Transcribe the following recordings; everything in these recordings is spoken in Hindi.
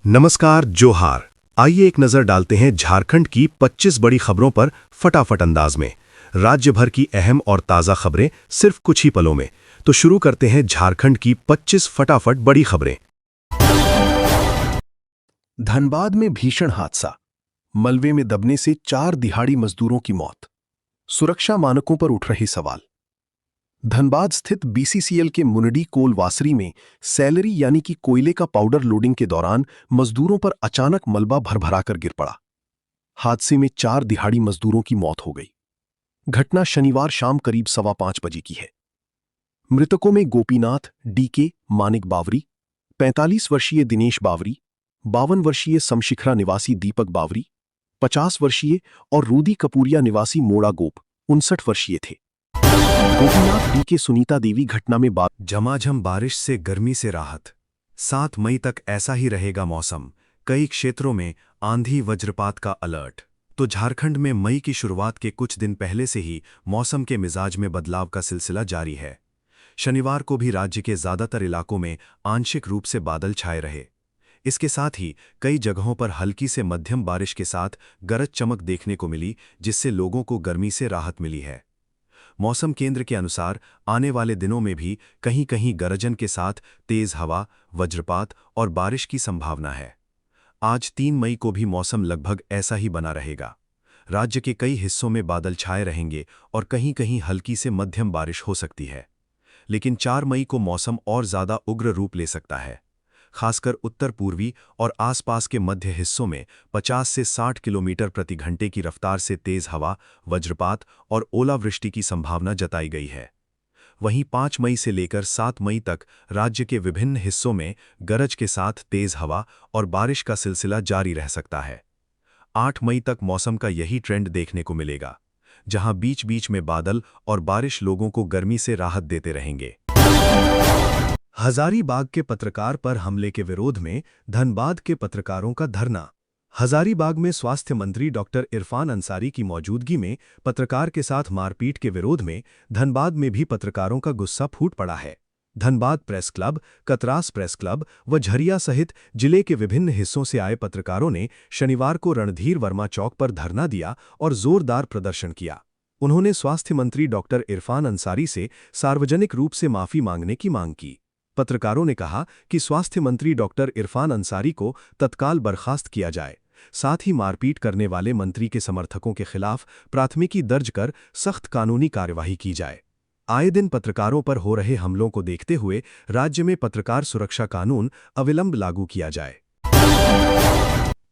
नमस्कार जोहार। आइए एक नजर डालते हैं झारखंड की 25 बड़ी खबरों पर फटाफट अंदाज में। राज्य भर की अहम और ताज़ा खबरें सिर्फ कुछ ही पलों में। तो शुरू करते हैं झारखंड की 25 फटाफट बड़ी खबरें। धनबाद में भीषण हादसा, मलबे में दबने से 4 दिहाड़ी मजदूरों की मौत। सुरक्षा मानकों पर उठ रहे सवाल। धनबाद स्थित बीसीसीएल के मुनडी कोल वासरी में सैलरी यानी कि कोयले का पाउडर लोडिंग के दौरान मजदूरों पर अचानक मलबा भरभराकर गिर पड़ा। हादसे में 4 दिहाड़ी मजदूरों की मौत हो गई। घटना शनिवार शाम करीब 5:15 बजे की है। मृतकों में गोपीनाथ डीके मानिक बावरी, 45 वर्षीय दिनेश बावरी, 52 वर्षीय समशिखरा निवासी दीपक बावरी, 50 वर्षीय और रूदी कपूरिया निवासी मोड़ा गोप 59 वर्षीय थे। गोपीनाथ डीके सुनीता देवी घटना में झमाझम बारिश से गर्मी से राहत। 7 मई तक ऐसा ही रहेगा मौसम। कई क्षेत्रों में आंधी वज्रपात का अलर्ट। तो झारखंड में मई की शुरुआत के कुछ दिन पहले से ही मौसम के मिजाज में बदलाव का सिलसिला जारी है। शनिवार को भी राज्य के ज्यादातर इलाकों में आंशिक रूप से बादल छाए रहे। इसके साथ ही कई जगहों पर हल्की से मध्यम बारिश के साथ गरज चमक देखने को मिली, जिससे लोगों को गर्मी से राहत मिली है। मौसम केंद्र के अनुसार आने वाले दिनों में भी कहीं कहीं गरजन के साथ तेज हवा, वज्रपात और बारिश की संभावना है। आज 3 मई को भी मौसम लगभग ऐसा ही बना रहेगा। राज्य के कई हिस्सों में बादल छाए रहेंगे और कहीं कहीं हल्की से मध्यम बारिश हो सकती है। लेकिन 4 मई को मौसम और ज्यादा उग्र रूप ले सकता है। खासकर उत्तर पूर्वी और आसपास के मध्य हिस्सों में 50 से 60 किलोमीटर प्रति घंटे की रफ्तार से तेज हवा, वज्रपात और ओलावृष्टि की संभावना जताई गई है। वहीं 5 मई से लेकर 7 मई तक राज्य के विभिन्न हिस्सों में गरज के साथ तेज हवा और बारिश का सिलसिला जारी रह सकता है। 8 मई तक मौसम का यही ट्रेंड देखने को मिलेगा, जहां बीच बीच में बादल और बारिश लोगों को गर्मी से राहत देते रहेंगे। हजारीबाग के पत्रकार पर हमले के विरोध में धनबाद के पत्रकारों का धरना। हजारीबाग में स्वास्थ्य मंत्री डॉक्टर इरफान अंसारी की मौजूदगी में पत्रकार के साथ मारपीट के विरोध में धनबाद में भी पत्रकारों का गुस्सा फूट पड़ा है। Dhanbad press club, Katras press club व झरिया सहित जिले के विभिन्न हिस्सों से आए पत्रकारों ने शनिवार को रणधीर वर्मा चौक पर धरना दिया और जोरदार प्रदर्शन किया। उन्होंने स्वास्थ्य मंत्री डॉक्टर इरफान अंसारी से सार्वजनिक रूप से माफी मांगने की मांग की। पत्रकारों ने कहा कि स्वास्थ्य मंत्री डॉक्टर इरफान अंसारी को तत्काल बर्खास्त किया जाए, साथ ही मारपीट करने वाले मंत्री के समर्थकों के खिलाफ प्राथमिकी दर्ज कर सख्त कानूनी कार्यवाही की जाए। आए दिन पत्रकारों पर हो रहे हमलों को देखते हुए राज्य में पत्रकार सुरक्षा कानून अविलंब लागू किया जाए।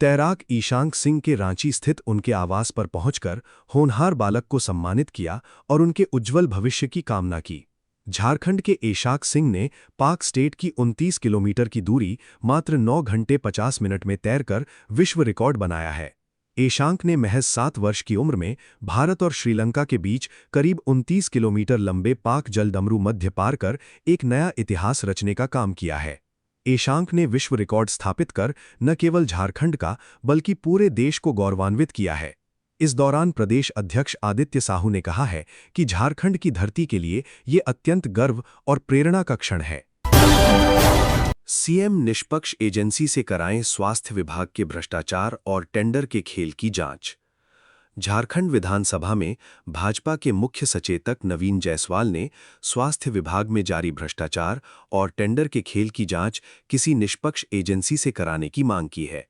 तैराक ईशांक सिंह के रांची स्थित उनके आवास पर पहुंचकर होनहार बालक को सम्मानित किया और उनके उज्जवल भविष्य की कामना की। झारखंड के ईशांक सिंह ने पाक स्टेट की 29 किलोमीटर की दूरी मात्र 9 घंटे 50 मिनट में तैरकर विश्व रिकॉर्ड बनाया है। ईशांक ने महज 7 वर्ष की उम्र में भारत और श्रीलंका के बीच करीब 29 किलोमीटर लंबे पाक जलडमरू मध्य पार कर एक नया इतिहास रचने का काम किया है। ईशांक ने विश्व रिकॉर्ड स्थापित कर न केवल झारखंड का बल्कि पूरे देश को गौरवान्वित किया है। इस दौरान प्रदेश अध्यक्ष आदित्य साहू ने कहा है कि झारखंड की धरती के लिए ये अत्यंत गर्व और प्रेरणा का क्षण है। सीएम निष्पक्ष एजेंसी से कराएं स्वास्थ्य विभाग के भ्रष्टाचार और टेंडर के खेल की जांच। झारखंड विधानसभा में भाजपा के मुख्य सचेतक नवीन जायसवाल ने स्वास्थ्य विभाग में जारी भ्रष्टाचार और टेंडर के खेल की जांच किसी निष्पक्ष एजेंसी से कराने की मांग की है।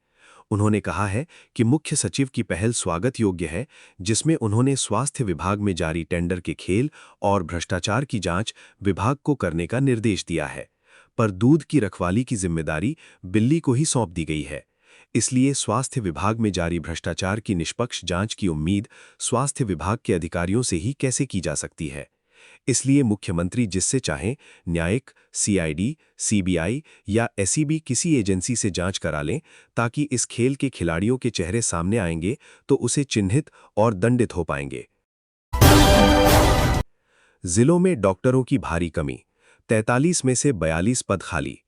उन्होंने कहा है कि मुख्य सचिव की पहल स्वागत योग्य है, जिसमें उन्होंने स्वास्थ्य विभाग में जारी टेंडर के खेल और भ्रष्टाचार की जांच विभाग को करने का निर्देश दिया है, पर दूध की रखवाली की जिम्मेदारी बिल्ली को ही सौंप दी गई है। इसलिए स्वास्थ्य विभाग में जारी भ्रष्टाचार की निष्पक्ष जांच की उम्मीद स्वास्थ्य विभाग के अधिकारियों से ही कैसे की जा सकती है। इसलिए मुख्यमंत्री जिससे चाहें न्यायिक, सीआईडी, सीबीआई या एसीबी किसी एजेंसी से जांच करा लें, ताकि इस खेल के खिलाड़ियों के चेहरे सामने आएंगे तो उसे चिन्हित और दंडित हो पाएंगे। जिलों में डॉक्टरों की भारी कमी, 43 में से 42 पद खाली।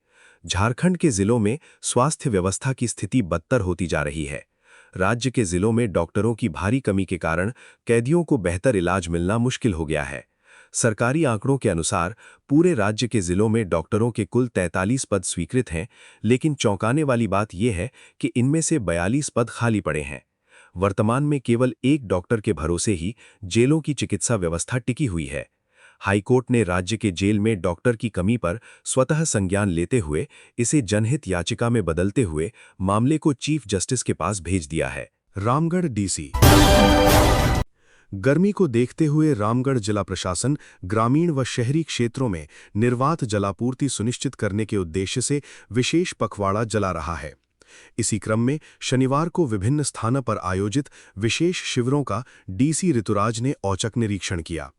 झारखंड के जिलों में स्वास्थ्य व्यवस्था की स्थिति बदतर होती जा रही है। राज्य के जिलों में डॉक्टरों की भारी कमी के कारण कैदियों को बेहतर इलाज मिलना मुश्किल हो गया है। सरकारी आंकड़ों के अनुसार पूरे राज्य के जिलों में डॉक्टरों के कुल 43 पद स्वीकृत हैं, लेकिन चौंकाने वाली बात यह है कि इनमें से 42 पद खाली पड़े हैं। वर्तमान में केवल एक डॉक्टर के भरोसे ही जेलों की चिकित्सा व्यवस्था टिकी हुई है। हाईकोर्ट ने राज्य के जेल में डॉक्टर की कमी पर स्वतः संज्ञान लेते हुए इसे जनहित याचिका में बदलते हुए मामले को चीफ जस्टिस के पास भेज दिया है। रामगढ़ डीसी। गर्मी को देखते हुए रामगढ़ जिला प्रशासन ग्रामीण व शहरी क्षेत्रों में निर्वात जलापूर्ति सुनिश्चित करने के उद्देश्य से विशेष पखवाड़ा जला रहा है। इसी क्रम में शनिवार को विभिन्न स्थानों पर आयोजित विशेष शिविरों का डीसी ऋतुराज ने औचक निरीक्षण किया।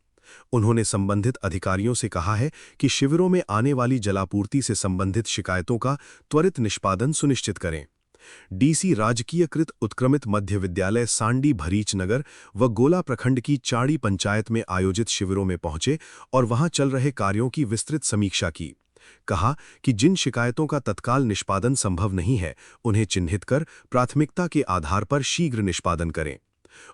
उन्होंने संबंधित अधिकारियों से कहा है कि शिविरों में आने वाली जलापूर्ति से संबंधित शिकायतों का त्वरित निष्पादन सुनिश्चित करें। डीसी राजकीयकृत उत्क्रमित मध्य विद्यालय सांडी भरीच नगर व गोला प्रखंड की चाड़ी पंचायत में आयोजित शिविरों में पहुंचे और वहां चल रहे कार्यों की विस्तृत समीक्षा की। कहा कि जिन शिकायतों का तत्काल निष्पादन संभव नहीं है, उन्हें चिन्हित कर प्राथमिकता के आधार पर शीघ्र निष्पादन करें।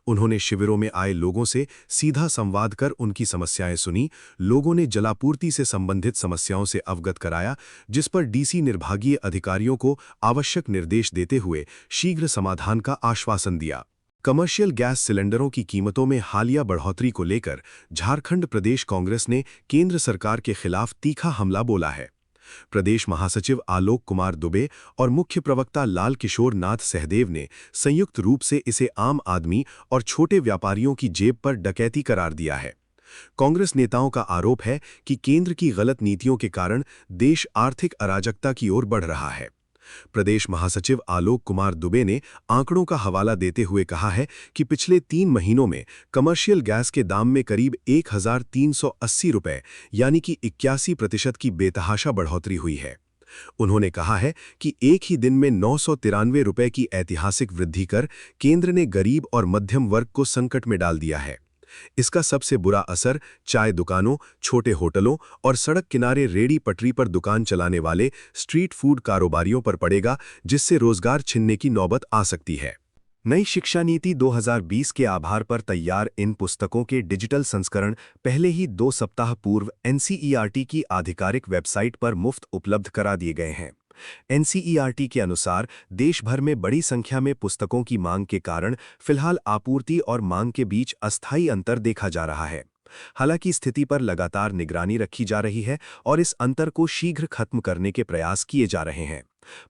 उन्होंने शिविरों में आए लोगों से सीधा संवाद कर उनकी समस्याएं सुनी। लोगों ने जलापूर्ति से संबंधित समस्याओं से अवगत कराया, जिस पर डीसी निर्भागीय अधिकारियों को आवश्यक निर्देश देते हुए शीघ्र समाधान का आश्वासन दिया। कमर्शियल गैस सिलेंडरों की कीमतों में हालिया बढ़ोतरी को लेकर झारखंड प्रदेश कांग्रेस ने केंद्र सरकार के खिलाफ तीखा हमला बोला है। प्रदेश महासचिव आलोक कुमार दुबे और मुख्य प्रवक्ता लाल किशोर नाथ सहदेव ने संयुक्त रूप से इसे आम आदमी और छोटे व्यापारियों की जेब पर डकैती करार दिया है। कांग्रेस नेताओं का आरोप है कि केंद्र की गलत नीतियों के कारण देश आर्थिक अराजकता की ओर बढ़ रहा है। प्रदेश महासचिव आलोक कुमार दुबे ने आंकड़ों का हवाला देते हुए कहा है कि पिछले 3 महीनों में कमर्शियल गैस के दाम में करीब 1380 रुपए यानी कि 81% की बेतहाशा बढ़ोतरी हुई है। उन्होंने कहा है कि एक ही दिन में 993 रुपए की ऐतिहासिक वृद्धि कर केंद्र ने गरीब और मध्यम वर्ग को संकट में डाल दिया है। इसका सबसे बुरा असर चाय दुकानों, छोटे होटलों और सड़क किनारे रेड़ी पटरी पर दुकान चलाने वाले स्ट्रीट फूड कारोबारियों पर पड़ेगा, जिससे रोजगार छिनने की नौबत आ सकती है। नई शिक्षा नीति 2020 के आधार पर तैयार इन पुस्तकों के डिजिटल संस्करण पहले ही 2 सप्ताह पूर्व एनसीईआरटी की आधिकारिक वेबसाइट पर मुफ्त उपलब्ध करा दिए गए हैं। एनसीईआरटी के अनुसार देश भर में बड़ी संख्या में पुस्तकों की मांग के कारण फिलहाल आपूर्ति और मांग के बीच अस्थायी अंतर देखा जा रहा है। हालांकि स्थिति पर लगातार निगरानी रखी जा रही है और इस अंतर को शीघ्र खत्म करने के प्रयास किए जा रहे हैं।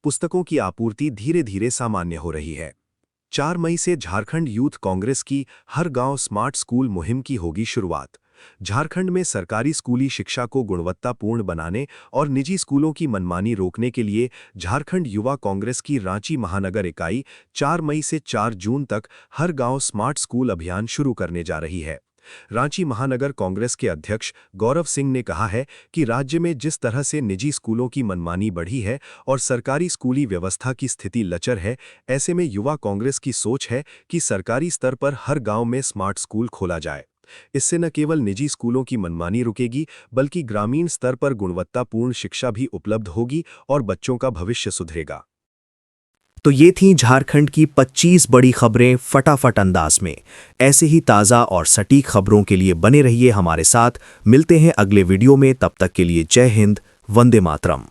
पुस्तकों की आपूर्ति धीरे धीरे सामान्य हो रही है। 4 मई से झारखंड यूथ कांग्रेस की हर गांव स्मार्ट स्कूल मुहिम की होगी शुरुआत। झारखंड में सरकारी स्कूली शिक्षा को गुणवत्तापूर्ण बनाने और निजी स्कूलों की मनमानी रोकने के लिए झारखंड युवा कांग्रेस की रांची महानगर इकाई 4 मई से 4 जून तक हर गांव स्मार्ट स्कूल अभियान शुरू करने जा रही है। रांची महानगर कांग्रेस के अध्यक्ष गौरव सिंह ने कहा है कि राज्य में जिस तरह से निजी स्कूलों की मनमानी बढ़ी है और सरकारी स्कूली व्यवस्था की स्थिति लचर है, ऐसे में युवा कांग्रेस की सोच है कि सरकारी स्तर पर हर गांव में स्मार्ट स्कूल खोला जाए। इससे न केवल निजी स्कूलों की मनमानी रुकेगी, बल्कि ग्रामीण स्तर पर गुणवत्तापूर्ण शिक्षा भी उपलब्ध होगी और बच्चों का भविष्य सुधरेगा। तो ये थीं झारखंड की 25 बड़ी खबरें फटाफट अंदाज में। ऐसे ही ताज़ा और सटीक खबरों के लिए बने रहिए हमारे साथ। मिलते हैं अगले वीडियो में, तब तक के लिए जय हिंद, वंदे मातरम।